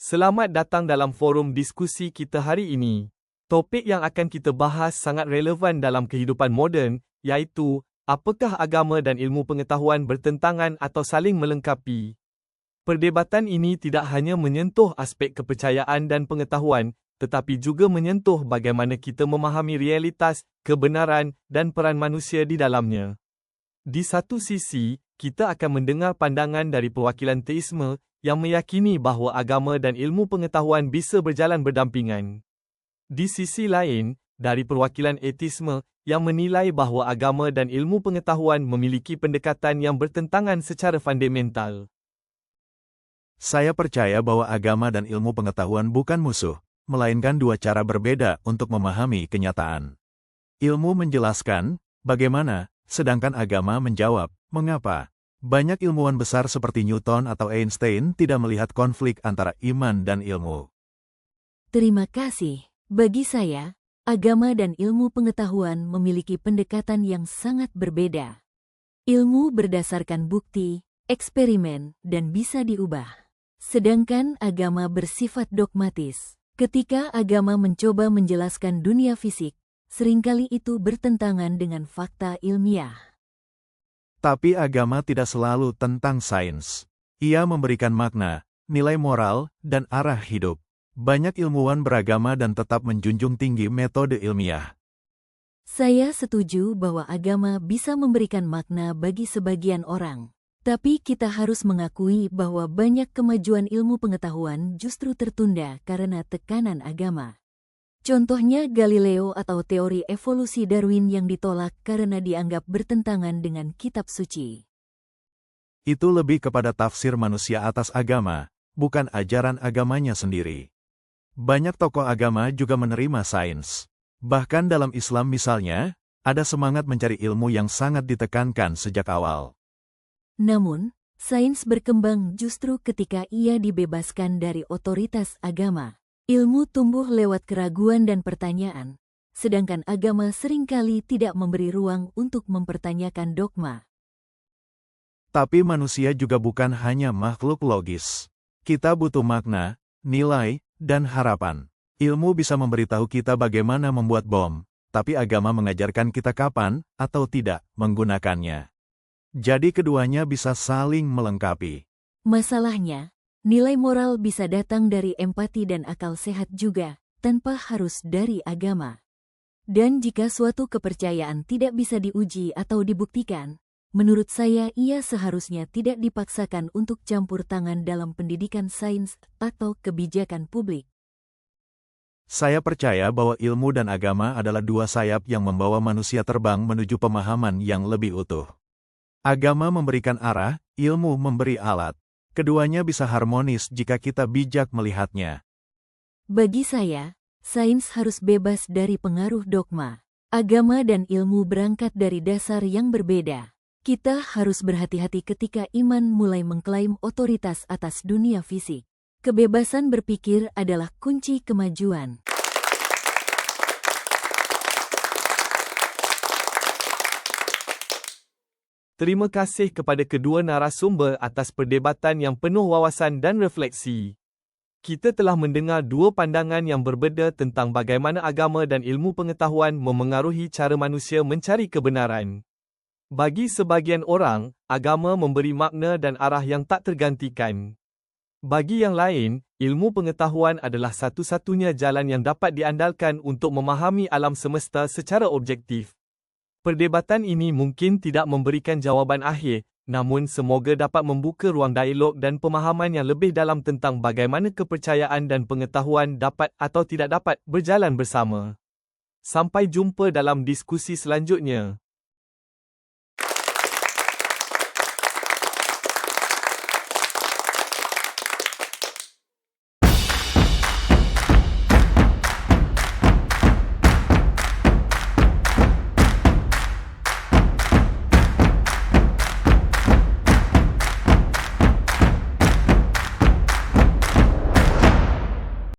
Selamat datang dalam forum diskusi kita hari ini. Topik yang akan kita bahas sangat relevan dalam kehidupan moden, iaitu, apakah agama dan ilmu pengetahuan bertentangan atau saling melengkapi? Perdebatan ini tidak hanya menyentuh aspek kepercayaan dan pengetahuan, tetapi juga menyentuh bagaimana kita memahami realitas, kebenaran dan peran manusia di dalamnya. Di satu sisi, kita akan mendengar pandangan dari perwakilan teisme yang meyakini bahawa agama dan ilmu pengetahuan bisa berjalan berdampingan. Di sisi lain, dari perwakilan etisme yang menilai bahawa agama dan ilmu pengetahuan memiliki pendekatan yang bertentangan secara fundamental. Saya percaya bahwa agama dan ilmu pengetahuan bukan musuh, melainkan dua cara berbeda untuk memahami kenyataan. Ilmu menjelaskan bagaimana, sedangkan agama menjawab mengapa. Banyak ilmuwan besar seperti Newton atau Einstein tidak melihat konflik antara iman dan ilmu. Terima kasih. Bagi saya, agama dan ilmu pengetahuan memiliki pendekatan yang sangat berbeda. Ilmu berdasarkan bukti, eksperimen, dan bisa diubah. Sedangkan agama bersifat dogmatis. Ketika agama mencoba menjelaskan dunia fisik, seringkali itu bertentangan dengan fakta ilmiah. Tapi agama tidak selalu tentang sains. Ia memberikan makna, nilai moral, dan arah hidup. Banyak ilmuwan beragama dan tetap menjunjung tinggi metode ilmiah. Saya setuju bahwa agama bisa memberikan makna bagi sebagian orang. Tapi kita harus mengakui bahwa banyak kemajuan ilmu pengetahuan justru tertunda karena tekanan agama. Contohnya Galileo atau teori evolusi Darwin yang ditolak karena dianggap bertentangan dengan kitab suci. Itu lebih kepada tafsir manusia atas agama, bukan ajaran agamanya sendiri. Banyak tokoh agama juga menerima sains. Bahkan dalam Islam misalnya, ada semangat mencari ilmu yang sangat ditekankan sejak awal. Namun, sains berkembang justru ketika ia dibebaskan dari otoritas agama. Ilmu tumbuh lewat keraguan dan pertanyaan, sedangkan agama seringkali tidak memberi ruang untuk mempertanyakan dogma. Tapi manusia juga bukan hanya makhluk logis. Kita butuh makna, nilai, dan harapan. Ilmu bisa memberitahu kita bagaimana membuat bom, tapi agama mengajarkan kita kapan atau tidak menggunakannya. Jadi keduanya bisa saling melengkapi. Masalahnya, nilai moral bisa datang dari empati dan akal sehat juga, tanpa harus dari agama. Dan jika suatu kepercayaan tidak bisa diuji atau dibuktikan, menurut saya ia seharusnya tidak dipaksakan untuk campur tangan dalam pendidikan sains atau kebijakan publik. Saya percaya bahwa ilmu dan agama adalah dua sayap yang membawa manusia terbang menuju pemahaman yang lebih utuh. Agama memberikan arah, ilmu memberi alat. Keduanya bisa harmonis jika kita bijak melihatnya. Bagi saya, sains harus bebas dari pengaruh dogma. Agama dan ilmu berangkat dari dasar yang berbeda. Kita harus berhati-hati ketika iman mulai mengklaim otoritas atas dunia fisik. Kebebasan berpikir adalah kunci kemajuan. Terima kasih kepada kedua narasumber atas perdebatan yang penuh wawasan dan refleksi. Kita telah mendengar dua pandangan yang berbeza tentang bagaimana agama dan ilmu pengetahuan memengaruhi cara manusia mencari kebenaran. Bagi sebagian orang, agama memberi makna dan arah yang tak tergantikan. Bagi yang lain, ilmu pengetahuan adalah satu-satunya jalan yang dapat diandalkan untuk memahami alam semesta secara objektif. Perdebatan ini mungkin tidak memberikan jawaban akhir, namun semoga dapat membuka ruang dialog dan pemahaman yang lebih dalam tentang bagaimana kepercayaan dan pengetahuan dapat atau tidak dapat berjalan bersama. Sampai jumpa dalam diskusi selanjutnya.